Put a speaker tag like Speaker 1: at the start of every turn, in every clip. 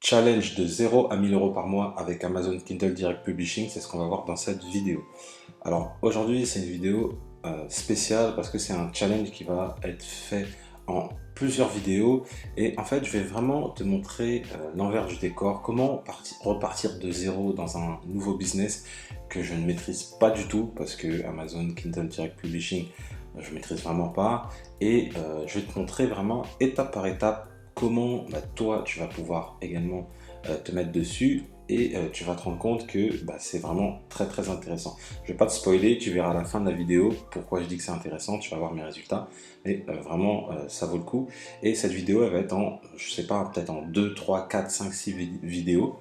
Speaker 1: Challenge de 0 à 1000 euros par mois avec Amazon Kindle Direct Publishing, c'est ce qu'on va voir dans cette vidéo. Alors aujourd'hui c'est une vidéo spéciale parce que c'est un challenge qui va être fait en plusieurs vidéos et en fait je vais vraiment te montrer l'envers du décor, comment repartir de zéro dans un nouveau business que je ne maîtrise pas du tout parce que Amazon Kindle Direct Publishing je maîtrise vraiment pas et je vais te montrer vraiment étape par étape comment toi tu vas pouvoir également te mettre dessus et tu vas te rendre compte que c'est vraiment très intéressant. Je vais pas te spoiler, tu verras à la fin de la vidéo pourquoi je dis que c'est intéressant, tu vas voir mes résultats et vraiment ça vaut le coup. Et cette vidéo elle va être en, je sais pas, peut-être en 2, 3, 4, 5, 6 vidéos.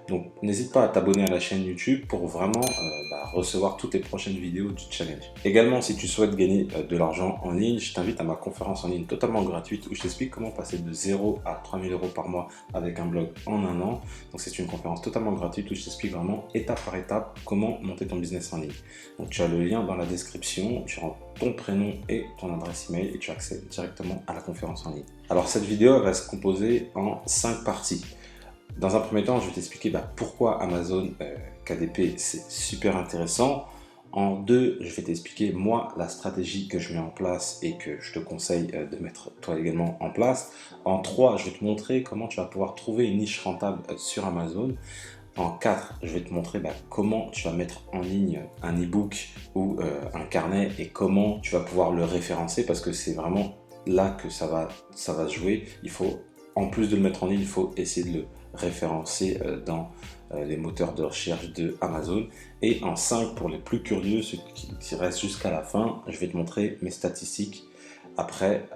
Speaker 1: Donc n'hésite pas à t'abonner à la chaîne YouTube pour vraiment recevoir toutes les prochaines vidéos du challenge. Également, si tu souhaites gagner de l'argent en ligne, je t'invite à ma conférence en ligne totalement gratuite où je t'explique comment passer de 0 à 3000 euros par mois avec un blog en un an. Donc c'est une conférence totalement gratuite où je t'explique vraiment étape par étape comment monter ton business en ligne. Donc tu as le lien dans la description, tu rentres ton prénom et ton adresse email et tu accèdes directement à la conférence en ligne. Alors cette vidéo elle va se composer en 5 parties. Dans un premier temps, je vais t'expliquer pourquoi Amazon KDP c'est super intéressant. En deux, je vais t'expliquer moi la stratégie que je mets en place et que je te conseille de mettre toi également en place. En trois, je vais te montrer comment tu vas pouvoir trouver une niche rentable sur Amazon. En 4, je vais te montrer comment tu vas mettre en ligne un e-book ou un carnet et comment tu vas pouvoir le référencer parce que c'est vraiment là que ça va se jouer. Il faut, en plus de le mettre en ligne, il faut essayer de le référencer dans les moteurs de recherche de Amazon. Et en 5, pour les plus curieux, ceux qui restent jusqu'à la fin, je vais te montrer mes statistiques après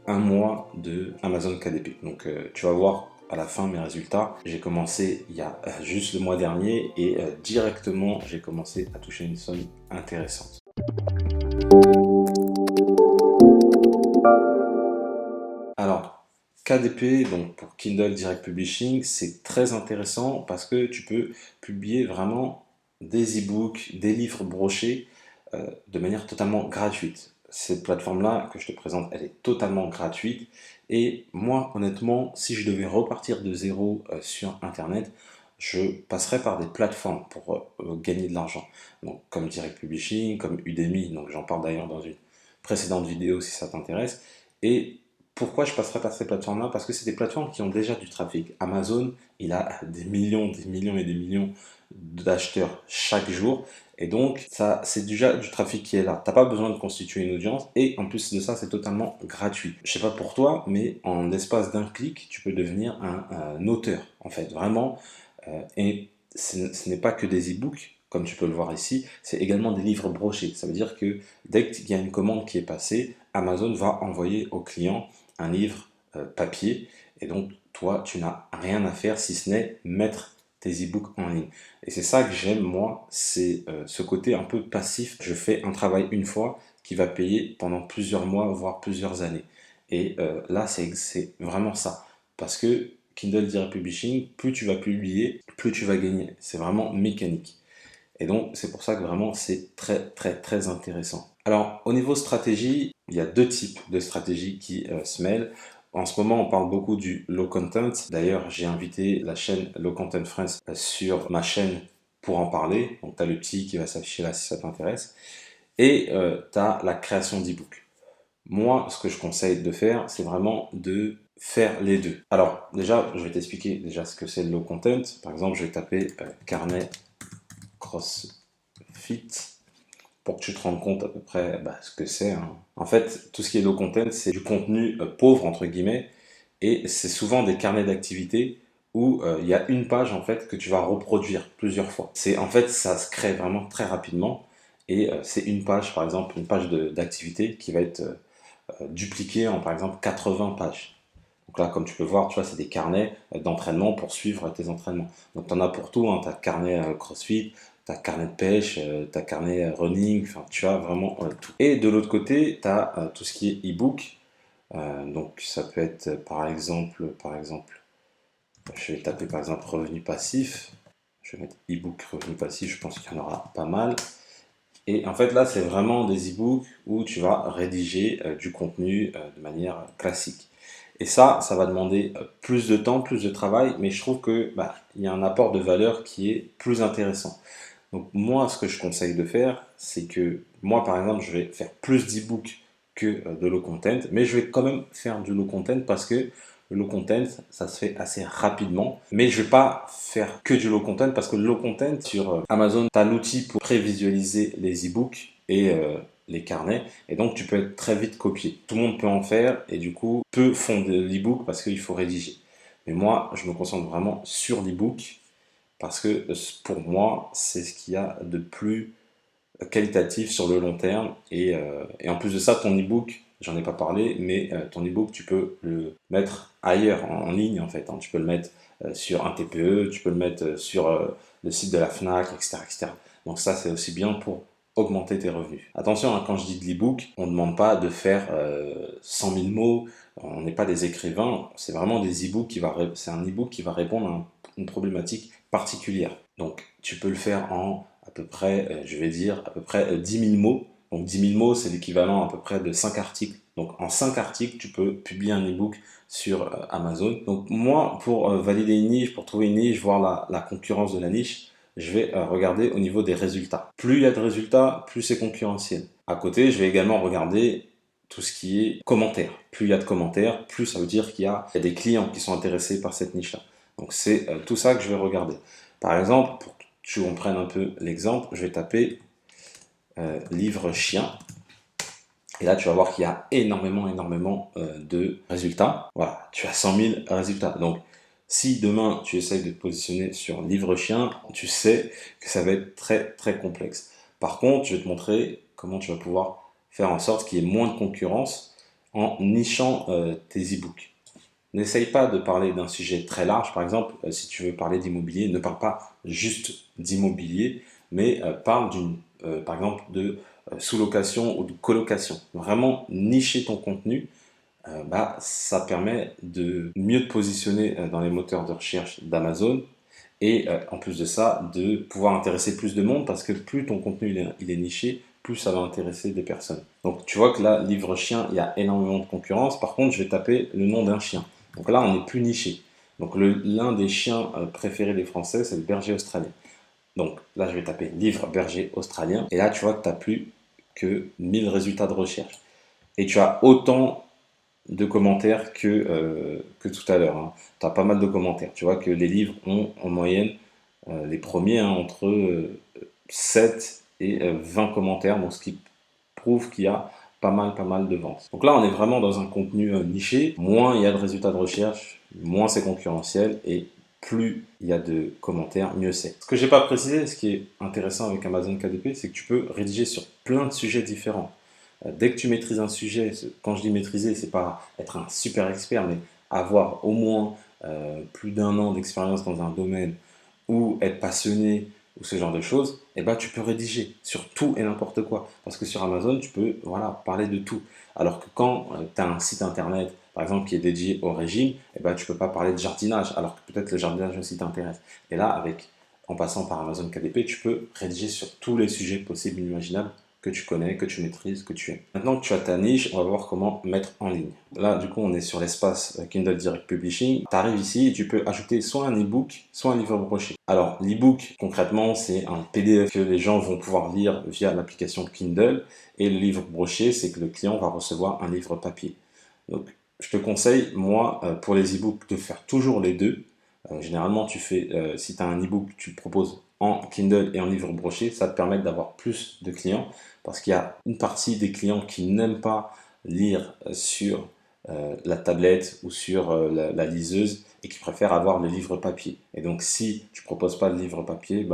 Speaker 1: un mois de Amazon KDP. Donc tu vas voir à la fin mes résultats. J'ai commencé il y a juste le mois dernier et directement j'ai commencé à toucher une somme intéressante. Alors KDP, donc pour Kindle Direct Publishing, c'est très intéressant parce que tu peux publier vraiment des e-books, des livres brochés de manière totalement gratuite. Cette plateforme-là que je te présente, elle est totalement gratuite. Et moi, honnêtement, si je devais repartir de zéro sur Internet, je passerais par des plateformes pour gagner de l'argent. Donc, comme Direct Publishing, comme Udemy, donc j'en parle d'ailleurs dans une précédente vidéo si ça t'intéresse. Et pourquoi je passerais par ces plateformes-là? Parce que c'est des plateformes qui ont déjà du trafic. Amazon, il a des millions et des millions d'acheteurs chaque jour. Et donc, ça, c'est déjà du trafic qui est là. Tu n'as pas besoin de constituer une audience. Et en plus de ça, c'est totalement gratuit. Je sais pas pour toi, mais en l'espace d'un clic, tu peux devenir un auteur. En fait, vraiment. Et ce n'est pas que des e-books, comme tu peux le voir ici. C'est également des livres brochés. Ça veut dire que dès qu'il y a une commande qui est passée, Amazon va envoyer au client un livre papier. Et donc, toi, tu n'as rien à faire si ce n'est mettre tes e-books en ligne. Et c'est ça que j'aime, moi, c'est ce côté un peu passif. Je fais un travail une fois qui va payer pendant plusieurs mois, voire plusieurs années. Et là, c'est vraiment ça. Parce que Kindle Direct Publishing, plus tu vas publier, plus tu vas gagner. C'est vraiment mécanique. Et donc, c'est pour ça que vraiment, c'est très intéressant. Alors, au niveau stratégie, il y a deux types de stratégies qui se mêlent. En ce moment, on parle beaucoup du low content. D'ailleurs, j'ai invité la chaîne Low Content France sur ma chaîne pour en parler. Donc, tu as le petit qui va s'afficher là si ça t'intéresse. Et tu as la création d'e-book. Moi, ce que je conseille de faire, c'est vraiment de faire les deux. Alors, déjà, je vais t'expliquer déjà ce que c'est le low content. Par exemple, je vais taper carnet CrossFit pour que tu te rendes compte à peu près ce que c'est. En fait, tout ce qui est low content, c'est du contenu pauvre, entre guillemets, et c'est souvent des carnets d'activités où il y a une page en fait que tu vas reproduire plusieurs fois. En fait, ça se crée vraiment très rapidement et c'est une page, par exemple, une page d'activité qui va être dupliquée en par exemple 80 pages. Donc là, comme tu peux voir, tu vois, c'est des carnets d'entraînement pour suivre tes entraînements. Donc tu en as pour tout, hein, tu as carnet CrossFit, tu as carnet de pêche, tu as carnet running, enfin tu as vraiment tout. Et de l'autre côté, tu as tout ce qui est e-book. Donc ça peut être par exemple, je vais taper par exemple revenu passif. Je vais mettre e-book revenu passif, je pense qu'il y en aura pas mal. Et en fait là, c'est vraiment des e-books où tu vas rédiger du contenu de manière classique. Et ça va demander plus de temps, plus de travail, mais je trouve que il y a un apport de valeur qui est plus intéressant. Donc moi, ce que je conseille de faire, c'est que moi, par exemple, je vais faire plus d'e-book que de low content, mais je vais quand même faire du low content parce que le low content, ça se fait assez rapidement. Mais je vais pas faire que du low content parce que le low content sur Amazon, tu as l'outil pour prévisualiser les e-books et les carnets. Et donc, tu peux être très vite copié. Tout le monde peut en faire et du coup, peu font de l'e-book parce qu'il faut rédiger. Mais moi, je me concentre vraiment sur l'e-book parce que pour moi, c'est ce qu'il y a de plus qualitatif sur le long terme. Et en plus de ça, ton e-book, j'en ai pas parlé, mais ton e-book, tu peux le mettre ailleurs, en ligne en fait. Hein. Tu peux le mettre sur un TPE, tu peux le mettre sur le site de la FNAC, etc., etc. Donc ça, c'est aussi bien pour augmenter tes revenus. Attention, hein, quand je dis de l'e-book, on ne demande pas de faire 100 000 mots, on n'est pas des écrivains, c'est vraiment des e-books c'est un e-book qui va répondre à une problématique particulière. Donc tu peux le faire en à peu près, je vais dire, à peu près 10 000 mots. Donc 10 000 mots, c'est l'équivalent à peu près de 5 articles. Donc en 5 articles, tu peux publier un e-book sur Amazon. Donc moi, pour valider une niche, pour trouver une niche, voir la concurrence de la niche, je vais regarder au niveau des résultats. Plus il y a de résultats, plus c'est concurrentiel. À côté, je vais également regarder tout ce qui est commentaires. Plus il y a de commentaires, plus ça veut dire qu'il y a des clients qui sont intéressés par cette niche-là. Donc c'est tout ça que je vais regarder. Par exemple, pour que tu comprennes un peu l'exemple, je vais taper livre chien. Et là, tu vas voir qu'il y a énormément de résultats. Voilà, tu as 100 000 résultats. Donc, si demain, tu essayes de te positionner sur livre chien, tu sais que ça va être très complexe. Par contre, je vais te montrer comment tu vas pouvoir faire en sorte qu'il y ait moins de concurrence en nichant tes e-books. N'essaye pas de parler d'un sujet très large. Par exemple, si tu veux parler d'immobilier, ne parle pas juste d'immobilier, mais parle par exemple de sous-location ou de colocation. Vraiment nicher ton contenu, ça permet de mieux te positionner dans les moteurs de recherche d'Amazon et en plus de ça, de pouvoir intéresser plus de monde parce que plus ton contenu il est niché, plus ça va intéresser des personnes. Donc tu vois que là, livre chien, il y a énormément de concurrence. Par contre, je vais taper le nom d'un chien. Donc là, on n'est plus niché. Donc l'un des chiens préférés des Français, c'est le berger australien. Donc là, je vais taper livre berger australien. Et là, tu vois que tu n'as plus que 1000 résultats de recherche. Et tu as autant de commentaires que tout à l'heure. Hein. Tu as pas mal de commentaires. Tu vois que les livres ont en moyenne, les premiers, hein, entre 7 et 20 commentaires. Donc ce qui prouve qu'il y a pas mal de ventes. Donc là, on est vraiment dans un contenu niché. Moins il y a de résultats de recherche, moins c'est concurrentiel et plus il y a de commentaires, mieux c'est. Ce que j'ai pas précisé, ce qui est intéressant avec Amazon KDP, c'est que tu peux rédiger sur plein de sujets différents. Dès que tu maîtrises un sujet, quand je dis maîtriser, c'est pas être un super expert, mais avoir au moins plus d'un an d'expérience dans un domaine ou être passionné ou ce genre de choses, eh ben, tu peux rédiger sur tout et n'importe quoi. Parce que sur Amazon, tu peux parler de tout. Alors que quand tu as un site internet, par exemple, qui est dédié au régime, eh ben, tu ne peux pas parler de jardinage, alors que peut-être le jardinage aussi t'intéresse. Et là, en passant par Amazon KDP, tu peux rédiger sur tous les sujets possibles et imaginables que tu connais, que tu maîtrises, que tu aimes. Maintenant que tu as ta niche, on va voir comment mettre en ligne. Là, du coup, on est sur l'espace Kindle Direct Publishing. Tu arrives ici et tu peux ajouter soit un e-book, soit un livre broché. Alors, l'e-book, concrètement, c'est un PDF que les gens vont pouvoir lire via l'application Kindle. Et le livre broché, c'est que le client va recevoir un livre papier. Donc, je te conseille, moi, pour les e-books, de faire toujours les deux. Généralement, si tu as un e-book, tu le proposes en Kindle et en livre broché, ça te permet d'avoir plus de clients parce qu'il y a une partie des clients qui n'aiment pas lire sur la tablette ou sur la liseuse et qui préfèrent avoir le livre papier. Et donc, si tu ne proposes pas de livre papier,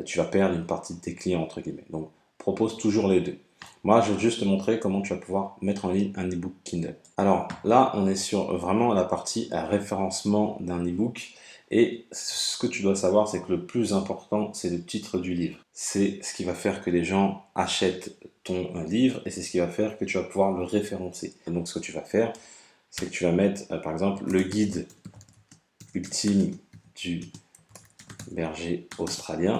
Speaker 1: tu vas perdre une partie de tes clients, entre guillemets. Donc, propose toujours les deux. Moi, je vais juste te montrer comment tu vas pouvoir mettre en ligne un e-book Kindle. Alors là, on est sur vraiment la partie référencement d'un e-book. Et ce que tu dois savoir, c'est que le plus important, c'est le titre du livre. C'est ce qui va faire que les gens achètent ton livre et c'est ce qui va faire que tu vas pouvoir le référencer. Et donc ce que tu vas faire, c'est que tu vas mettre, par exemple, le guide ultime du berger australien.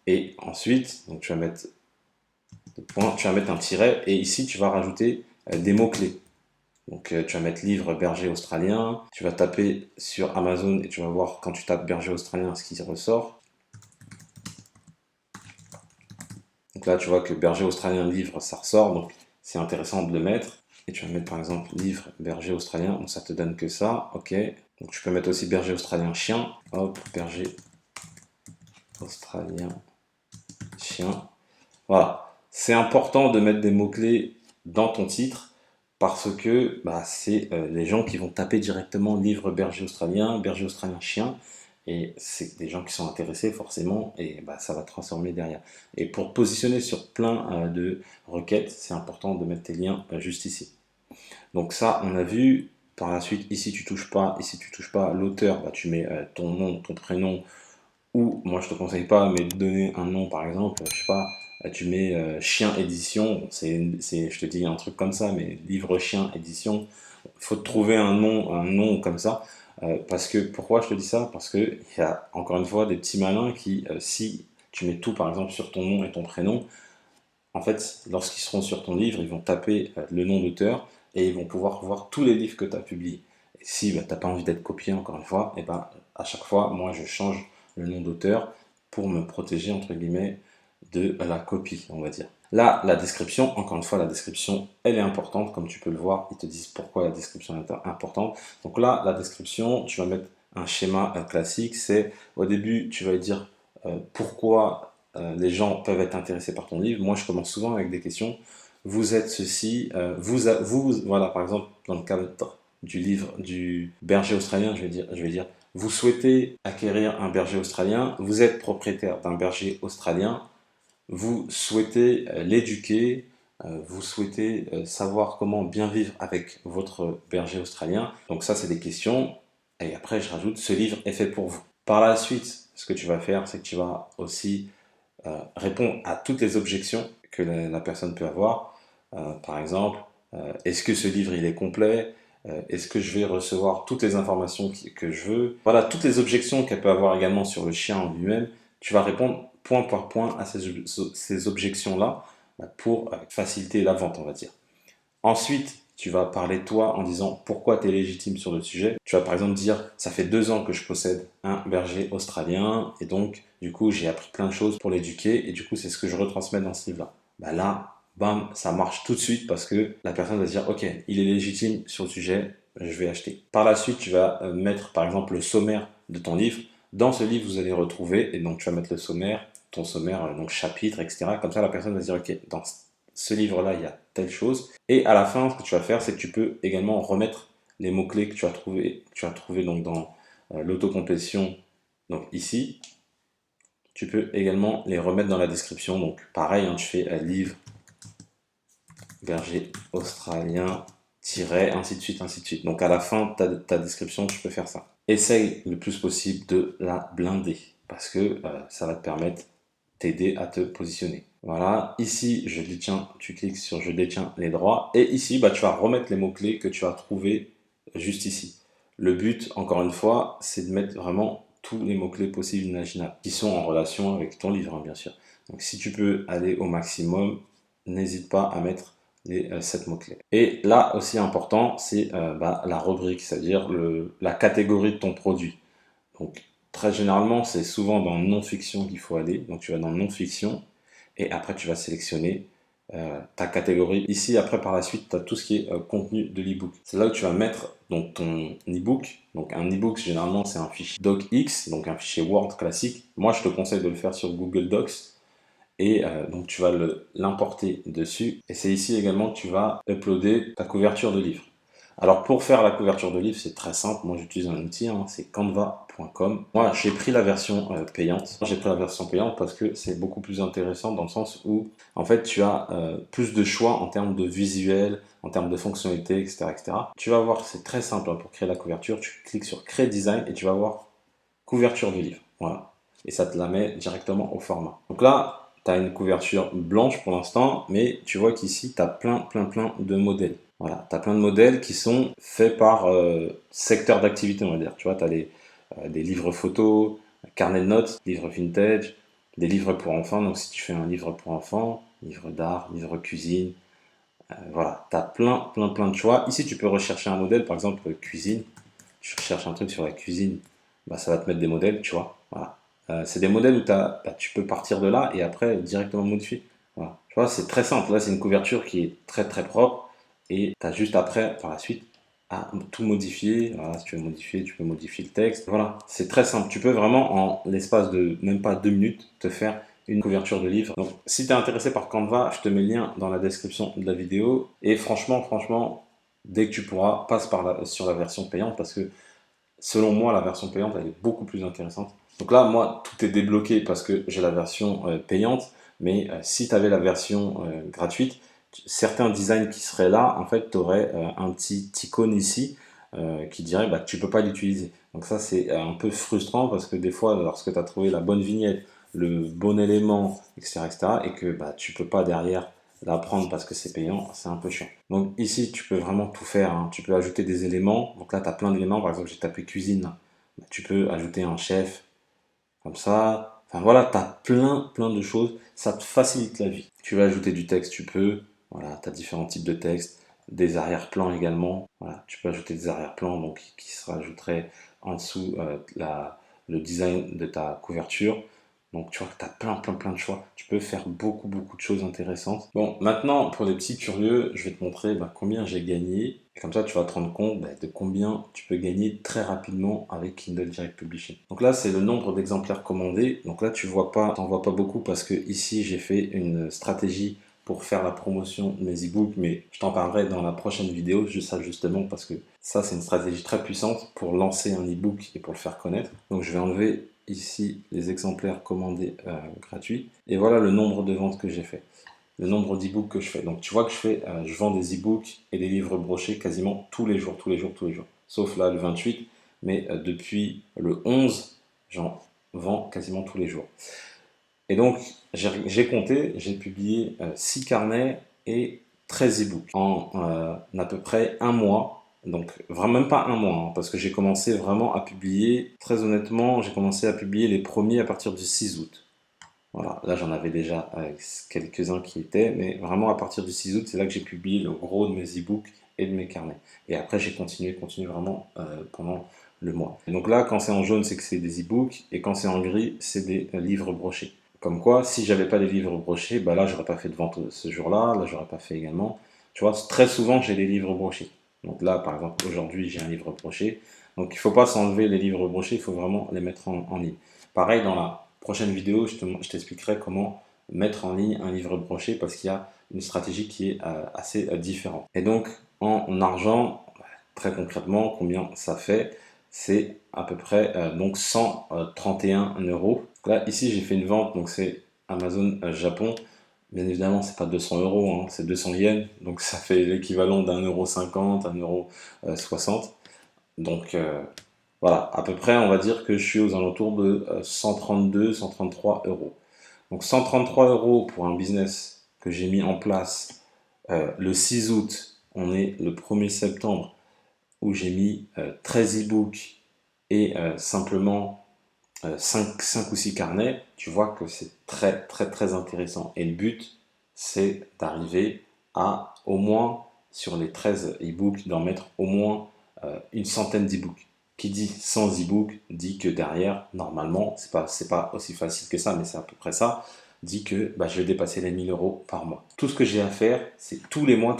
Speaker 1: Et ensuite, donc tu vas mettre point, tu vas mettre un tiret et ici tu vas rajouter des mots-clés. Donc tu vas mettre livre berger australien, tu vas taper sur Amazon et tu vas voir quand tu tapes berger australien ce qui ressort. Donc là tu vois que berger australien livre ça ressort, donc c'est intéressant de le mettre. Et tu vas mettre par exemple livre berger australien, donc ça te donne que ça, ok. Donc tu peux mettre aussi berger australien chien, hop, berger australien chien. Voilà, c'est important de mettre des mots-clés dans ton titre parce que bah, c'est les gens qui vont taper directement livre berger australien chien, et c'est des gens qui sont intéressés forcément, et bah, ça va transformer derrière. Et pour positionner sur plein de requêtes, c'est important de mettre tes liens juste ici. Donc ça, on a vu. Par la suite, ici tu touches pas, l'auteur, bah, tu mets ton nom, ton prénom, ou moi je te conseille pas, mais de donner un nom par exemple, je sais pas, tu mets chien édition, je te dis un truc comme ça, mais livre chien édition, il faut trouver un nom comme ça, parce que, pourquoi je te dis ça? Parce que il y a encore une fois des petits malins qui, si tu mets tout par exemple sur ton nom et ton prénom, en fait, lorsqu'ils seront sur ton livre, ils vont taper le nom d'auteur et ils vont pouvoir voir tous les livres que tu as publiés. Et si bah, tu n'as pas envie d'être copié, encore une fois, et ben, à chaque fois, moi, je change le nom d'auteur pour me protéger, entre guillemets, de la copie, on va dire. Là, la description, encore une fois, la description, elle est importante, comme tu peux le voir, ils te disent pourquoi la description est importante. Donc là, la description, tu vas mettre un schéma classique, c'est au début, tu vas dire pourquoi les gens peuvent être intéressés par ton livre. Moi, je commence souvent avec des questions. Vous êtes ceci, voilà, par exemple, dans le cadre du livre du berger australien, je vais dire, vous souhaitez acquérir un berger australien, vous êtes propriétaire d'un berger australien, vous souhaitez l'éduquer, vous souhaitez savoir comment bien vivre avec votre berger australien. Donc ça, c'est des questions. Et après, je rajoute, ce livre est fait pour vous. Par la suite, ce que tu vas faire, c'est que tu vas aussi répondre à toutes les objections que la personne peut avoir. Par exemple, est-ce que ce livre il est complet? Est-ce que je vais recevoir toutes les informations que je veux? Voilà, toutes les objections qu'elle peut avoir également sur le chien en lui-même, tu vas répondre point par point à ces objections-là pour faciliter la vente, on va dire. Ensuite, tu vas parler de toi en disant pourquoi tu es légitime sur le sujet. Tu vas par exemple dire, ça fait 2 ans que je possède un berger australien et donc du coup j'ai appris plein de choses pour l'éduquer et du coup c'est ce que je retransmets dans ce livre-là. Bah là, bam, ça marche tout de suite parce que la personne va se dire, ok, il est légitime sur le sujet, je vais acheter. Par la suite, tu vas mettre par exemple le sommaire de ton livre. Dans ce livre, vous allez retrouver, et donc tu vas mettre le sommaire, ton sommaire, donc chapitre, etc. Comme ça, la personne va se dire, ok, dans ce livre-là, il y a telle chose. Et à la fin, ce que tu vas faire, c'est que tu peux également remettre les mots-clés que tu as trouvé donc dans l'autocomplétion, donc ici. Tu peux également les remettre dans la description. Donc pareil, hein, tu fais livre, berger australien, tiret, ainsi de suite, ainsi de suite. Donc à la fin de ta description, tu peux faire ça. Essaye le plus possible de la blinder parce que ça va te permettre t'aider à te positionner. Voilà, ici je détiens, tu cliques sur je détiens les droits et ici bah, tu vas remettre les mots-clés que tu as trouvés juste ici. Le but, encore une fois, c'est de mettre vraiment tous les mots-clés possibles et imaginables qui sont en relation avec ton livre, hein, bien sûr. Donc si tu peux aller au maximum, n'hésite pas à mettre les 7 mots-clés. Et là aussi important, c'est la rubrique, c'est-à-dire la catégorie de ton produit. Donc très généralement, c'est souvent dans non-fiction qu'il faut aller. Donc tu vas dans non-fiction et après tu vas sélectionner ta catégorie. Ici, après par la suite, tu as tout ce qui est contenu de l'ebook. C'est là où tu vas mettre donc, ton ebook. Donc un ebook, généralement, c'est un fichier docx, donc un fichier Word classique. Moi, je te conseille de le faire sur Google Docs. Et donc tu vas l'importer dessus. Et c'est ici également que tu vas uploader ta couverture de livre. Alors pour faire la couverture de livre, c'est très simple. Moi j'utilise un outil, hein, c'est canva.com. Moi j'ai pris la version payante. J'ai pris la version payante parce que c'est beaucoup plus intéressant dans le sens où en fait tu as plus de choix en termes de visuel, en termes de fonctionnalités, etc. etc. Tu vas voir, c'est très simple hein, pour créer la couverture. Tu cliques sur Créer Design et tu vas voir couverture de livre. Voilà. Et ça te la met directement au format. Donc là, tu as une couverture blanche pour l'instant, mais tu vois qu'ici, tu as plein de modèles. Voilà, tu as plein de modèles qui sont faits par secteur d'activité, on va dire. Tu vois, tu as des livres photos, carnet de notes, livres vintage, des livres pour enfants. Donc si tu fais un livre pour enfants, livre d'art, livre cuisine. Voilà, tu as plein de choix. Ici, tu peux rechercher un modèle, par exemple cuisine. Tu recherches un truc sur la cuisine, bah, ça va te mettre des modèles, tu vois. Voilà. C'est des modèles où tu peux partir de là et après directement modifier. Voilà. Tu vois, c'est très simple. Là, c'est une couverture qui est très propre et tu as juste après, par la suite, à tout modifier. Voilà, si tu veux modifier, tu peux modifier le texte. Voilà, c'est très simple. Tu peux vraiment, en l'espace de même pas 2 minutes, te faire une couverture de livre. Donc, si tu es intéressé par Canva, je te mets le lien dans la description de la vidéo. Et franchement, dès que tu pourras, passe sur la version payante parce que selon moi, la version payante, elle est beaucoup plus intéressante. Donc là, moi, tout est débloqué parce que j'ai la version payante. Mais si tu avais la version gratuite, certains designs qui seraient là, en fait, tu aurais un petit icône ici qui dirait bah, que tu ne peux pas l'utiliser. Donc ça, c'est un peu frustrant parce que des fois, lorsque tu as trouvé la bonne vignette, le bon élément, etc., et que bah, tu ne peux pas derrière la prendre parce que c'est payant, c'est un peu chiant. Donc ici, tu peux vraiment tout faire, hein. Tu peux ajouter des éléments. Donc là, tu as plein d'éléments. Par exemple, j'ai tapé cuisine. Bah, tu peux ajouter un chef, comme ça. Enfin voilà, tu as plein de choses. Ça te facilite la vie. Tu veux ajouter du texte, tu peux. Voilà, tu as différents types de textes. Des arrière-plans également. Voilà, tu peux ajouter des arrière-plans donc qui se rajouteraient en dessous le design de ta couverture. Donc tu vois que tu as plein de choix. Tu peux faire beaucoup de choses intéressantes. Bon, maintenant, pour les petits curieux, je vais te montrer bah, combien j'ai gagné. Et comme ça, tu vas te rendre compte bah, de combien tu peux gagner très rapidement avec Kindle Direct Publishing. Donc là, c'est le nombre d'exemplaires commandés. Donc là, tu vois pas, t'en vois pas beaucoup parce que ici, j'ai fait une stratégie pour faire la promotion de mes e-books, mais je t'en parlerai dans la prochaine vidéo, ça justement parce que ça, c'est une stratégie très puissante pour lancer un e-book et pour le faire connaître. Donc je vais enlever ici les exemplaires commandés gratuits. Et voilà le nombre de ventes que j'ai fait, le nombre d'e-books que je fais. Donc tu vois que je vends des e-books et des livres brochés quasiment tous les jours. Sauf là le 28, mais depuis le 11, j'en vends quasiment tous les jours. Et donc j'ai compté, j'ai publié 6 carnets et 13 e-books en à peu près un mois. Donc vraiment même pas un mois, hein, parce que j'ai commencé vraiment à publier, très honnêtement, j'ai commencé à publier les premiers à partir du 6 août. Voilà, là j'en avais déjà quelques-uns qui étaient, mais vraiment à partir du 6 août, c'est là que j'ai publié le gros de mes e-books et de mes carnets. Et après j'ai continué vraiment pendant le mois. Et donc là, quand c'est en jaune, c'est que c'est des e-books, et quand c'est en gris, c'est des livres brochés. Comme quoi, si j'avais pas les livres brochés, bah là j'aurais pas fait de vente ce jour-là, là j'aurais pas fait également. Tu vois, très souvent j'ai les livres brochés. Donc là, par exemple, aujourd'hui j'ai un livre broché. Donc il faut pas s'enlever les livres brochés, il faut vraiment les mettre en ligne. Pareil, dans la prochaine vidéo, je t'expliquerai comment mettre en ligne un livre broché parce qu'il y a une stratégie qui est assez différente. Et donc, en argent, très concrètement, combien ça fait? C'est à peu près donc 131 euros. Là, ici, j'ai fait une vente, donc c'est Amazon Japon. Bien évidemment, c'est pas 200 euros, hein, c'est 200 yens, donc ça fait l'équivalent d'1,50 €, 1,60 €. Donc voilà, à peu près, on va dire que je suis aux alentours de 132, 133 euros. Donc 133 euros pour un business que j'ai mis en place le 6 août, on est le 1er septembre, où j'ai mis 13 e-books et simplement 5 ou 6 carnets, tu vois que c'est très intéressant. Et le but, c'est d'arriver à au moins, sur les 13 e-books, d'en mettre au moins une centaine d'e-books. Qui dit 100 e-books dit que derrière, normalement, c'est pas aussi facile que ça, mais c'est à peu près ça, dit que bah, je vais dépasser les 1000 euros par mois. Tout ce que j'ai à faire, c'est tous les mois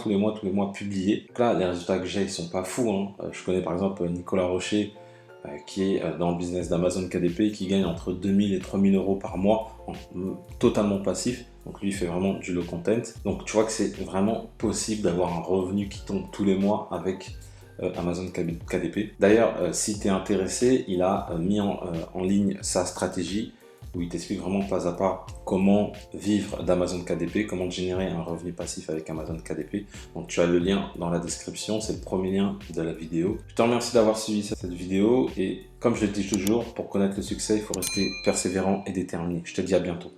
Speaker 1: publier. Donc là, les résultats que j'ai, ils sont pas fous, hein. Je connais par exemple Nicolas Rocher, qui est dans le business d'Amazon KDP, qui gagne entre 2000 et 3000 euros par mois, totalement passif. Donc lui, il fait vraiment du low content. Donc tu vois que c'est vraiment possible d'avoir un revenu qui tombe tous les mois avec Amazon KDP. D'ailleurs, si tu es intéressé, il a mis en ligne sa stratégie où il t'explique vraiment pas à pas comment vivre d'Amazon KDP, comment générer un revenu passif avec Amazon KDP. Donc tu as le lien dans la description, c'est le premier lien de la vidéo. Je te remercie d'avoir suivi cette vidéo et comme je le dis toujours, pour connaître le succès, il faut rester persévérant et déterminé. Je te dis à bientôt.